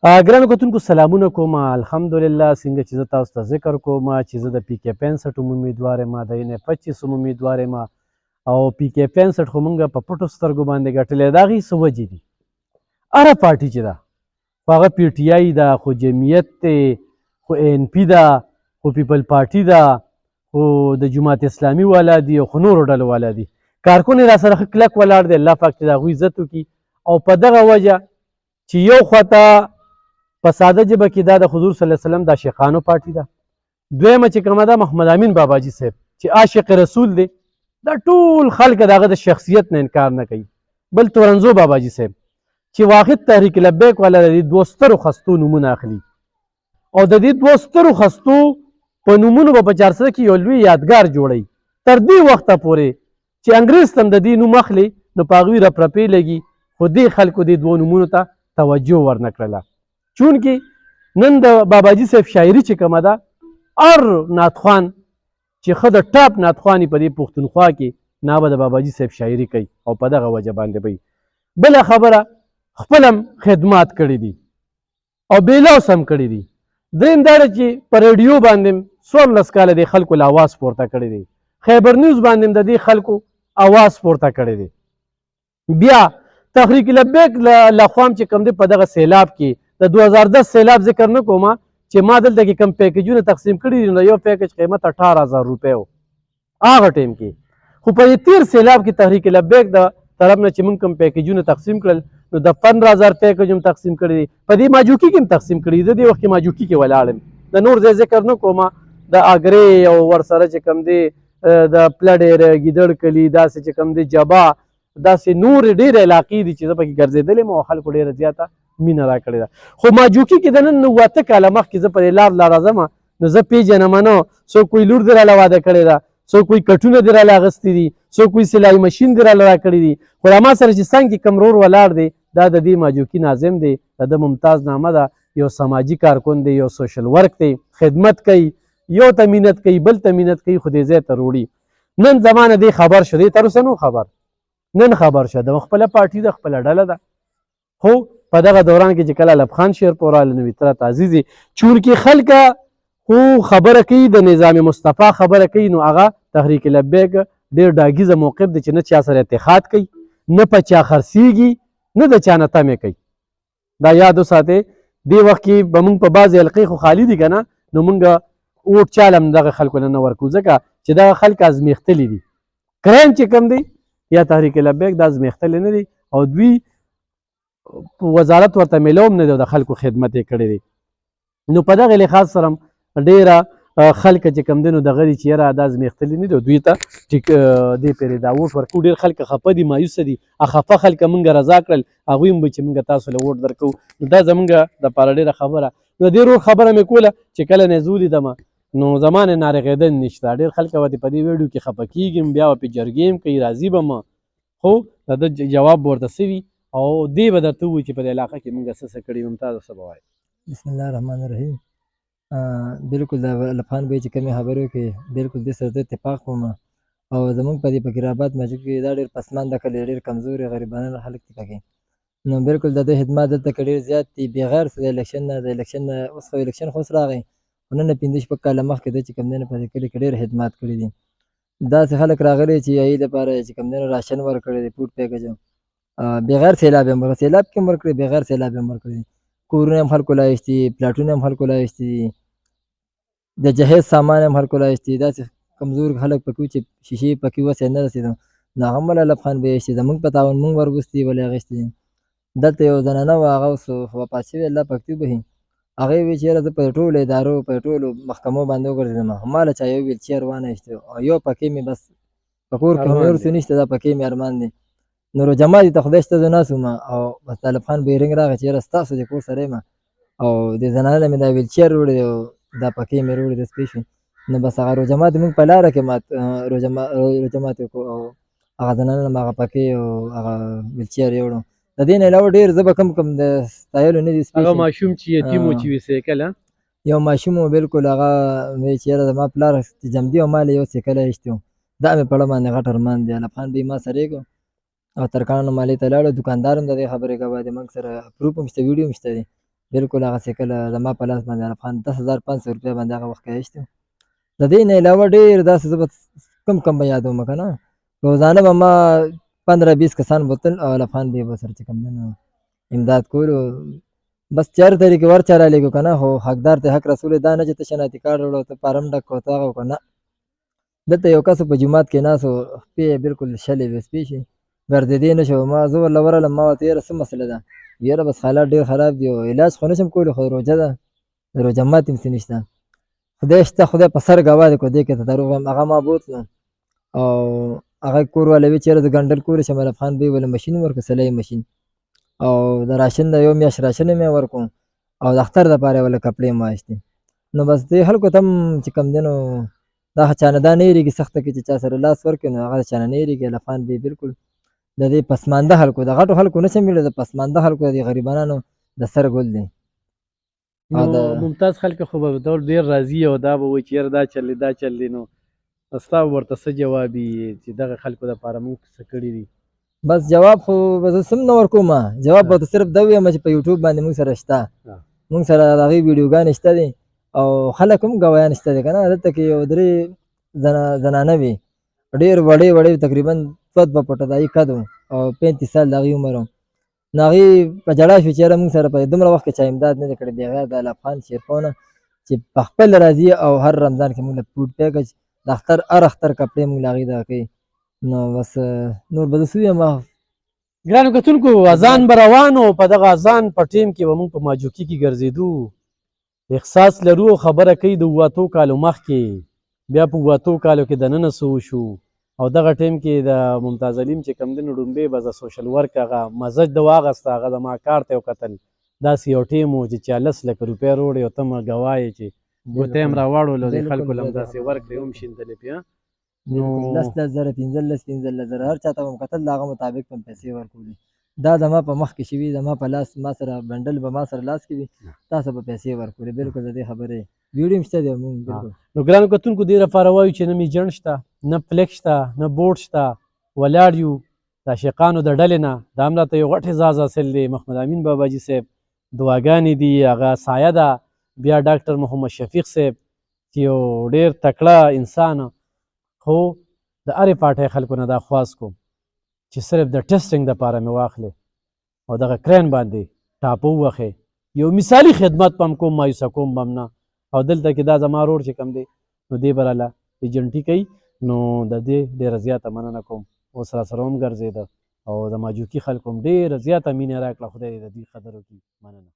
ګرانو کتونکو سلامونه کوم. الحمدلله څنګه چې زه تاسو ته ذکر کوم چې زه د پی کې 65 امیدوار یم، د ان 25 امیدوار یم او پی کې 65 خو موږ په پټو سترګو باندې ګټلې. د هغې څه وجې دي؟ هره پارټي چې ده خو هغه پی ټي آی ده، خو جمعیت دی، خو ان پي ده، خو پیپل پارټي ده، خو د جماعت اسلامي والا دي، خو نورو ډلو والا دي. کارکون یې راسره ښه کلک ولاړ دی. الله پاک دې د هغوی عزت وکړي. او په دغه وجه چې یو خواته په ساده ژبه کې دا د حضور صلی الله علیه وسلم د عاشقانو پارټي ده، دویمه چې کومه ده محمد امین باباجي صاحب چې عاشق رسول دی، دا ټول خلک د هغه د شخصیت نه انکار نه کوي. بل تورنزو باباجي صاحب چې واحد تحریک لبیک والا د دې دوو سترو خستو نومونه اخلي او د دې دوو سترو خستو په نومونو به په چارسده کې یو لوی یادګار جوړوي تر دې وخته پورې چې انګرېز ته هم د دې نوم اخلي نو په هغوی رپرپې لګي، خو دې خلکو دې دوو نومونو ته توجه ورنه کړله. چونکې نن د باباجي صاحب شاعري چې کومه ده، هر نعتخوان چې ښه د ټاپ نعتخوان په دې پښتونخوا کې نه به د باباجي صاحب شاعري کوي او په دغه وجه باندې به بله خبره خپل هم خدمات کړي دي او بیلاوس هم کړي دي. دریم دا ده چې په ریډیو باندې 14 کاله د خلکو له اواز پورته کړی دی، خیبر نیوز باندې د دې خلکو اواز پورته کړی دی. بیا تحریک لبیک لخوا چې کوم دی په دغه سیلاب کې د 2010 سیلاب ذکر نه کوم چې ما دلته کې کم پیکیجونه تقسیم کړي دي، نو یو پیکیج قیمت 18,000 روپۍ و هغه ټیم کې. خو په دې تیر سیلاب کې تحریک لبیک د طرف نه چې موږ کم پیکیجونه تقسیم کړل نو د 15,000 پیکیج هم تقسیم کړي دي، په دې ماجوکي کې هم تقسیم کړي دي. د دې وخت کې ماجوکي کې ولاړم، د نور ځای ذکر نه کوم، د اګرې او ورسره چې کوم دی د پلډېر ګیدړ کلي داسې چې کوم دی جبا داسې نور ډېرې علاقې دي چې زه پکې ګرځېدلی یم او خلکو ډېره زیاته مینه راکړې ده. خو ماجوکي کې د نن 9 کاله مخکې زه په دې لار راځم نو زه پېژنم نه، څوک کوی لور دې راله واده کړې ده، څوک کوی کټونه دې راله اخیستي دي، څوک کوی سلایي مشین دې راله راکړي دي. خو ما سره چې څنګ کې کوم رور ولاړ دی دا د دې ماجوکي ناظم دی، د ده ممتاز نامه ده، یو سماجي کارکون دی، یو سوشل ورک دی، خدمت کوي، یو ته مینت کوي بل ته مینت کوي، خو دې ځای ته روړي. نن زمانه دی خبر شو، دی تر اوسه نو خبر، نن خبر شو د خپله پارټي ده، خپله ډله ده. خو په دغه دوران کې چې کله لبخان شیرپور راغلی نو طرت عزیزي چونکې خلکه خو خبره کوي د نظام مصطفی خبره کوي، نو هغه تحریک لبیک ډېر ډاګیزه موقف دی چې نه چا سره اتحاد کوي، نه په چا خرڅېږي، نه د چا نه تمې کوي. دا یاد وساتئ. دې وخت کې به موږ په بعضې حلقې خو خالي دي که نه، نو موږ اوټ چاله هم دغه خلکو نه ورکوو ځکه چې دغه خلک ازمیښتلي دي. کریم چې کوم دی یا تحریک لبیک دا ازمیښتلی نه دي او دوی وزارت ورته میلو هم نه دی او د خلکو خدمت یې کړی دی. نو په دغه لحاظ سره ډېره خلک چې کوم دی نو دغه دي چې یاره دا ازمیښتلي نه دي او دوی ته دې پرې دا ووټ ورکوو. ډېر خلک خفه دي، مایوسه دي، خفه خلک موږ رضا کړل، هغوی هم به چې موږ تاسو له ووټ درکوو. نو دا زموږ دپاره ډېره خبره. نو دې رور خبره مې کوله چې کله نه یې زه ولیدمه نو زما نه نارغېدن نشته. ډېر خلک به په دې ویډیو کې خفه کېږي، بیا به پرې جرګې هم کوي، راضي به م، خو د ده جواب به ورته څه وي او دې به درته ووایي چې په دې علاقه کې موږ څه کړي. ممتازه څه به وایي؟ بسم الله الرحمن الرحیم. بالکل د لبخان بی چې کومې خبرې وکړې بالکل دې سره زه اتفاق کوم او زموږ په دې فقیرآباد مسجد کې دا ډېر پسمانده کلي، ډېر کمزوري غریبانه خلک دي پکې. نو بالکل د ده خدمات دلته کې ډېر زیات دي بغیر د الیکشن نه. د الیکشن نه اوس خو الیکشن خو اوس راغی، خو نن 15-16 کاله مخکې ده چې کوم دی نو په دې کلي کې ډېر خدمات کړي دي. داسې خلک راغلي چې هغوی لپاره چې کوم دی نو راشن ورکړی دی، فوډ پیکج بغیر سیلاب یې هم سیلاب کې هم ورکړي، بغیر سیلاب یې هم ورکړي. کورونه هم خلکو لا ایستي، پلاټونه هم خلکو لا ایستي دي، د جهیز سامان هم خلکو لا ایستي. داسې کمزور خلک پکې وو چې شیشې پکې وس یې نه رسېدو نو هغه هم له لبخان به یې ایستي، زموږ په تعاون موږ ورغوستي ولې اخیستي. دلته یو زنانه وه هغه اوس وفات شوې، الله پاک دې وبخي. هغې ویل چې یاره زه په ټولو ادارو په ټولو محکمو باندې وګرځېدم، ما له چا یو ویلچیر وانه ایستی او یو پکې مې بس په کور کې هم نور څه نشته، دا پکې مې ارمان دی. نو روجما دي ته خدای شته زه ناست وم او بس طالب خان به یې رنګ راغی چې یاره ستاسو د کور سره یم او د زنانه له مې دا ویلچیر وړی دی او دا پکې مې وړی دی سپېشل. نو بس هغه روجما د موږ په لاره کې روجمات وکړو او هغه زنانه له م هغه پکې او هغه ویلچیر یې وړو. د دې نه علاوه ډېر زه به کم د ستایلو نه دي. هغه ماشوم چې یتیم و چې وي سایکل یو ماشوم و بالکل هغه وایي چې یاره زما پلار جمدي او ما له یو سایکل ایستی و، دا مې په اړه باندې غټ ارمان دی. لبخان بی ما سره یې او ترکاڼو مالې ته لاړو، دوکاندار هم د دې خبرې ګواه دی، موږ سره پروف هم شته، ویډیو هم شته دی. بالکل هغسې کله زما په لاس باندې الفخان 10,500 روپۍ باندې هغه وخت کې ایستی و. د دې نه علاوه ډېر داسې زه به کم به یادومه که نه، روزانه به ما 15-20 کسان بوتل او الفخان بې به سره چې کوم دی نو امداد کولو. بس چې هر طریقې ورچا رالېږو که نه، خو حقدار ته حق رسولی، دا نه چې ته شناختي کارډ راوړه او ته فارم ډک کړه او ته هغه وکړه، نه. دلته یو کس په جومات کې ناست و، شپې یې بالکل شلې وې سپې شي، ګرځېدی نه شو. زه ورله ورغلم، ما ورته یاره څه مسله ده؟ یاره بس حالات ډېر خراب دي او علاج خو نه شم کولی، خو روژه ده، د روژه ماتې همسې نشته. خدای شته، خدای په سر ګواه دی، که دې کې ته دروغ وایم. هغه ما بوتلم او هغه کور والا وی چې یاره زه ګنډل کولی شم. الفخان بې ویله مشین ورکړه، سلای مشین، او د راشن د 1 میاشت راشن یې مې ورکړو او د اختر دپاره یې وله کپړې مې واخېستې. نو بس دې خلکو ته هم چې کوم دی نو دا چا نه دا نه هېرېږي سخته کې چې چا سره لاس ورکړي، نو هغه د چا نه نه هېرېږي. الفخان بې بالکل د دې پسمانده خلکو، د غټو خلکو نه شم ویلی، د پسمانده خلکو، د دې غریبانو د سر ګل دی. نو ممتاز خلک خو به ډېر راضي او دا به وایي چې یاره دا چل دی دا چل دی. نو ستا ورته څه جواب وي چې دغه خلکو دپاره موږ څه کړي دي؟ بس جواب خو به زه څه نه ورکوم، جواب به ورته صرف دا ووایم چې په یوټیوب باندې موږ سره شته، موږ سره د هغې ویډیوګانې شته دي او خلک هم ګوایان شته دي که نه. دلته کې یو 3 زنانه وې، ډېر وړې تقریبا 2 فوټه د هغې قد و او 35 سال د هغې عمر و. نو هغې په ژړا شوې چې یاره موږ سره په دومره وخت کې چا امداد نه دی کړی، بغیر د الفخان شیرپو نه چې په خپل راځي او هر رمضان کې موږ له فوډ پیکج د اختر هر اختر کپړې موږ له هغې دغه کوي. نو بس نور به زه څه ووایم. ګرانو کتونکو، اذان به روان و، په دغه اذان په ټیم کې به موږ په ماجوکي کې ګرځېدو. احساس لرو او خبره کوي د 7 کالو مخکې، بیا په 7 کالو کې دننه څه وشو. او دغه ټیم کې د ممتاز علیم چې کوم دی نو ډومبې به د سوشل ورک هغه مزج د واغسته، هغه زما کار ته یې وکتل. داسې یو ټیم و چې 40 لکه روپۍ روړې او ته مې ګواه یې چې ګوته یې هم راواړولو، دې خلکو له هم داسې ورکړې هم شیندلې پې. نو 10 زره 15 زره هر چاته به مو کتل، د هغه مطابق به مو پیسې ورکولې. دا زما په مخ کې شوي، زما په لاس، ما سره بنډل به ما سره لاس کې وي، تاسو به پیسې ورکولې. بالکل د دې خبرې ویډیو هم شته دی. مونږ بالکل نو ګرانو کتونکو دې لپاره وایو چې نه میجڼ شته، نه فلیک شته، نه بورډ شته، ولاړ یو د عاشقانو د ډلې نه. دا هم راته یو غټ اعزاز حاصل دی. محمد امین باباجي صاحب دعاګانې دي، هغه سایه ده. بیا ډاکټر محمد شفیق صاحب چې یو ډېر تکړه انسان، خو د هرې پارټۍ خلکو نه دا خواست کوم چې صرف د ټسټنګ دپاره مې واخلې او دغه کرین باندې ټاپه ووهې. یو مثالي خدمت به هم کوم، مایوسه کوم به هم نه. او دلته کې دا زما رور چې کوم دی نو دې به راله ایجنټي کوي. نو د دې ډېره زیاته مننه کوم. اوس راسره هم ګرځېده او د ماجوکي خلکو هم ډېره زیاته مینه راکړه. خدای دې د دې قدر وکړي. مننه.